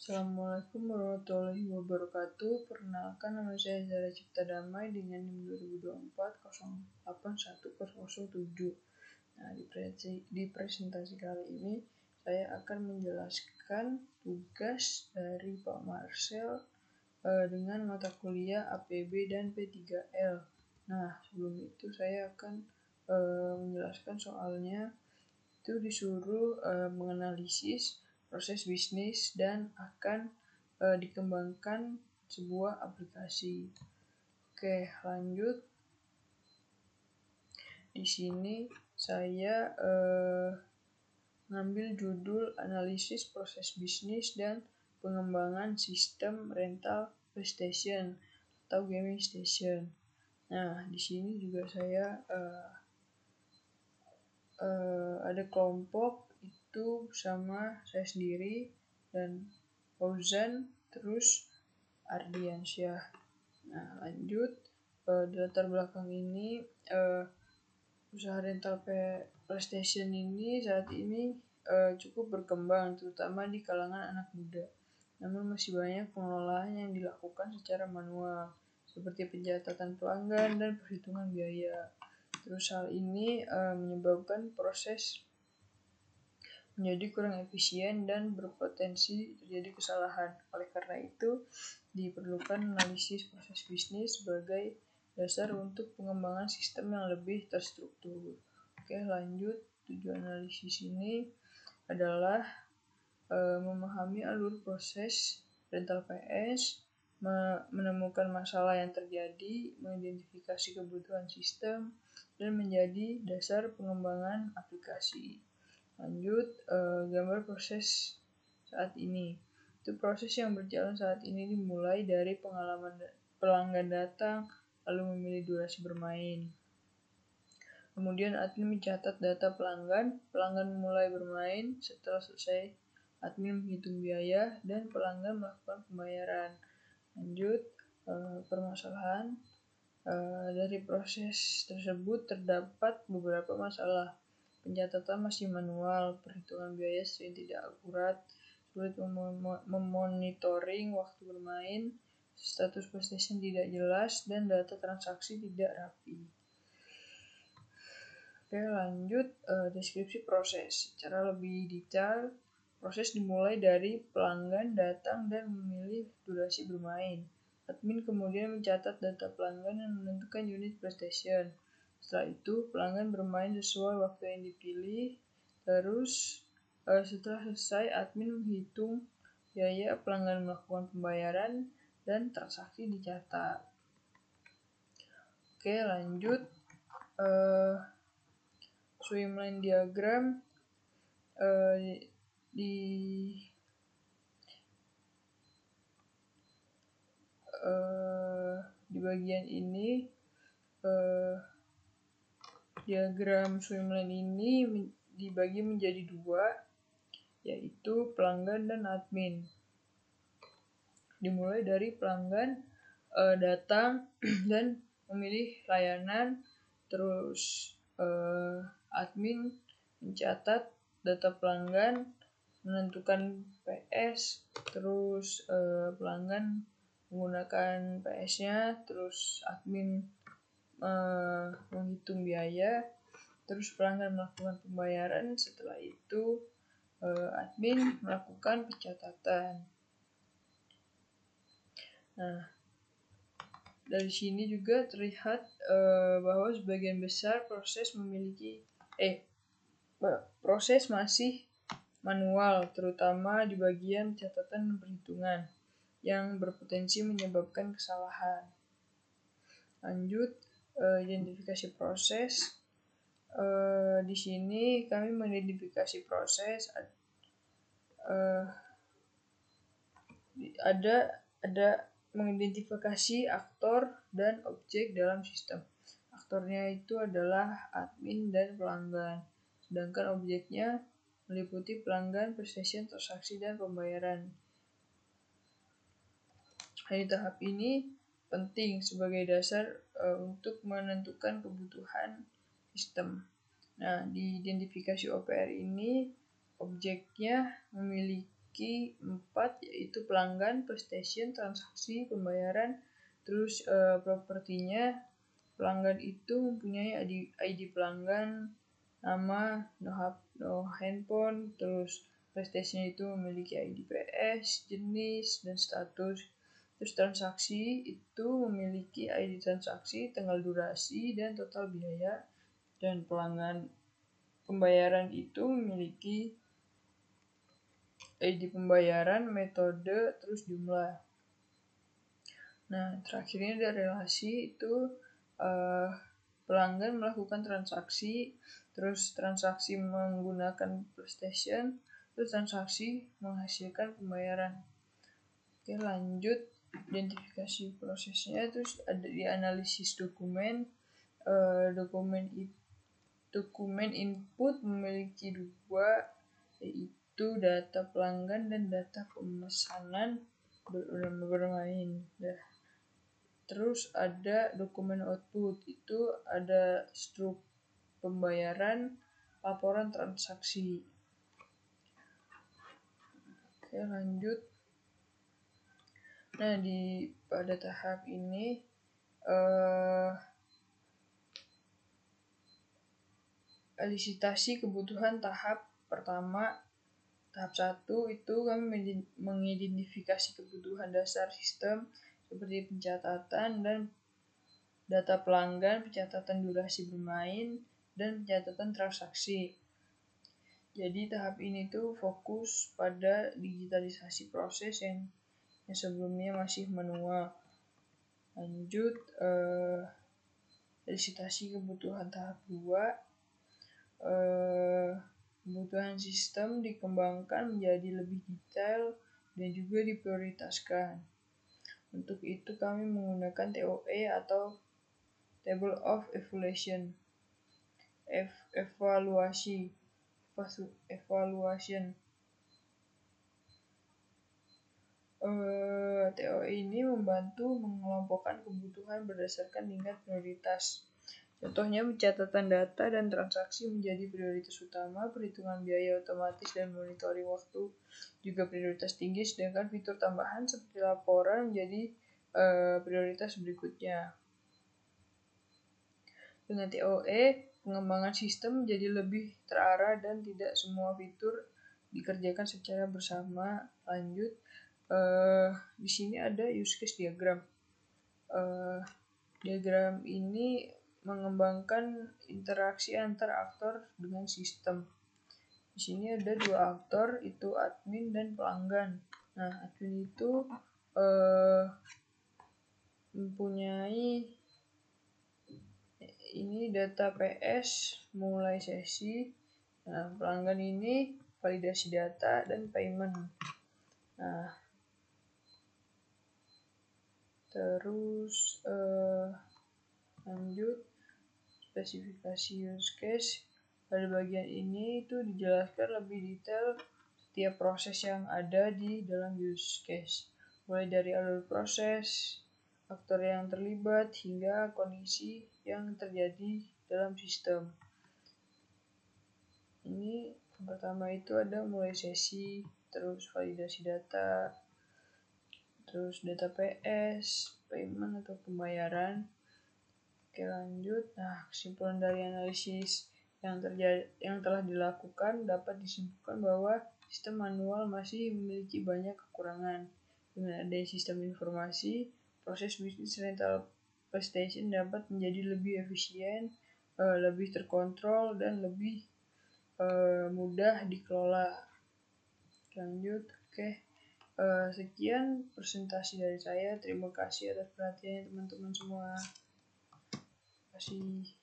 Assalamualaikum warahmatullahi wabarakatuh. Perkenalkan, nama saya Zara Cipta Damai dengan NIM 2024 0810007. Nah, di presentasi kali ini saya akan menjelaskan tugas dari Pak Marcel dengan mata kuliah APB dan P3L. Nah, sebelum itu saya akan menjelaskan soalnya. Itu disuruh menganalisis proses bisnis dan akan dikembangkan sebuah aplikasi. Oke, lanjut. Di sini saya ngambil judul analisis proses bisnis dan pengembangan sistem rental PlayStation atau gaming station. Nah, di sini juga saya ada kelompok itu sama saya sendiri dan Fauzan, terus Ardiansyah. Nah, lanjut. Di latar belakang ini usaha rental PlayStation ini saat ini cukup berkembang, terutama di kalangan anak muda. Namun masih banyak pengelolaan yang dilakukan secara manual, seperti pencatatan pelanggan dan perhitungan biaya. Terus hal ini menyebabkan proses menjadi kurang efisien dan berpotensi terjadi kesalahan. Oleh karena itu, diperlukan analisis proses bisnis sebagai dasar untuk pengembangan sistem yang lebih terstruktur. Oke, lanjut. Tujuan analisis ini adalah memahami alur proses rental PS, menemukan masalah yang terjadi, mengidentifikasi kebutuhan sistem, dan menjadi dasar pengembangan aplikasi. Lanjut, gambar proses saat ini. Itu proses yang berjalan saat ini dimulai dari pengalaman pelanggan datang, lalu memilih durasi bermain. Kemudian admin mencatat data pelanggan mulai bermain. Setelah selesai, admin menghitung biaya dan pelanggan melakukan pembayaran. Lanjut, permasalahan. Dari proses tersebut terdapat beberapa masalah. Pencatatan masih manual, perhitungan biaya sering tidak akurat, sulit memonitoring waktu bermain, status PlayStation tidak jelas, dan data transaksi tidak rapi. Oke, lanjut. Deskripsi proses. Secara lebih detail, proses dimulai dari pelanggan datang dan memilih durasi bermain. Admin kemudian mencatat data pelanggan dan menentukan unit PlayStation. Setelah itu, pelanggan bermain sesuai waktu yang dipilih. Terus, setelah selesai, admin menghitung biaya, pelanggan melakukan pembayaran, dan transaksi dicatat. Oke, lanjut. Swimline diagram di bagian ini diagram swimline ini dibagi menjadi dua, yaitu pelanggan dan admin. Dimulai dari pelanggan datang dan memilih layanan, terus admin mencatat data pelanggan, menentukan PS, terus pelanggan menggunakan PS-nya, terus admin menghitung biaya, terus pelanggan melakukan pembayaran. Setelah itu admin melakukan pencatatan. Nah, dari sini juga terlihat bahwa sebagian besar proses masih manual, terutama di bagian catatan dan perhitungan yang berpotensi menyebabkan kesalahan. Lanjut, identifikasi proses. Di sini kami mengidentifikasi proses. Ada mengidentifikasi aktor dan objek dalam sistem. Aktornya itu adalah admin dan pelanggan, sedangkan objeknya meliputi pelanggan, PlayStation, transaksi, dan pembayaran. Di tahap ini penting sebagai dasar untuk menentukan kebutuhan sistem. Nah, di identifikasi OPR ini objeknya memiliki memiliki 4, yaitu pelanggan, PlayStation, transaksi, pembayaran. Terus propertinya, pelanggan itu mempunyai ID pelanggan, nama, no handphone. Terus PlayStation itu memiliki ID PS, jenis, dan status. Terus transaksi itu memiliki ID transaksi, tanggal durasi, dan total biaya. Dan pelanggan pembayaran itu memiliki ID pembayaran, metode, terus jumlah. Nah, terakhirnya dari relasi itu pelanggan melakukan transaksi, terus transaksi menggunakan PlayStation, terus transaksi menghasilkan pembayaran. Oke, lanjut identifikasi prosesnya. Terus ada di analisis dokumen. Dokumen input memiliki 2, yaitu data pelanggan dan data pemesanan bermain. Terus ada dokumen output, itu ada struk pembayaran, laporan transaksi. Oke, lanjut. Nah, pada tahap ini elisitasi kebutuhan tahap pertama. Tahap 1 itu kami mengidentifikasi kebutuhan dasar sistem seperti pencatatan dan data pelanggan, pencatatan durasi bermain, dan pencatatan transaksi. Jadi tahap ini tuh fokus pada digitalisasi proses yang sebelumnya masih manual. Lanjut, elisitasi kebutuhan tahap 2. Kebutuhan sistem dikembangkan menjadi lebih detail dan juga diprioritaskan. Untuk itu kami menggunakan TOE atau Table of Evaluation. TOE ini membantu mengelompokkan kebutuhan berdasarkan tingkat prioritas. Contohnya, pencatatan data dan transaksi menjadi prioritas utama, perhitungan biaya otomatis dan monitoring waktu juga prioritas tinggi, sedangkan fitur tambahan seperti laporan menjadi prioritas berikutnya. Dengan TOE, pengembangan sistem menjadi lebih terarah dan tidak semua fitur dikerjakan secara bersama. Lanjut, di sini ada use case diagram. Diagram ini mengembangkan interaksi antar aktor dengan sistem. Di sini ada 2 aktor, itu admin dan pelanggan. Nah, admin itu mempunyai ini data PS mulai sesi. Nah, pelanggan ini validasi data dan payment. Nah, terus lanjut spesifikasi use case. Pada bagian ini itu dijelaskan lebih detail setiap proses yang ada di dalam use case, mulai dari alur proses, faktor yang terlibat, hingga kondisi yang terjadi dalam sistem. Ini yang pertama itu ada mulai sesi, terus validasi data, terus data PS, payment atau pembayaran. Oke, lanjut. Nah, kesimpulan dari analisis yang telah dilakukan dapat disimpulkan bahwa sistem manual masih memiliki banyak kekurangan. Dengan adanya sistem informasi, proses bisnis rental PlayStation dapat menjadi lebih efisien, lebih terkontrol, dan lebih mudah dikelola. Lanjut, oke. Sekian presentasi dari saya. Terima kasih atas perhatiannya teman-teman semua. Terima kasih.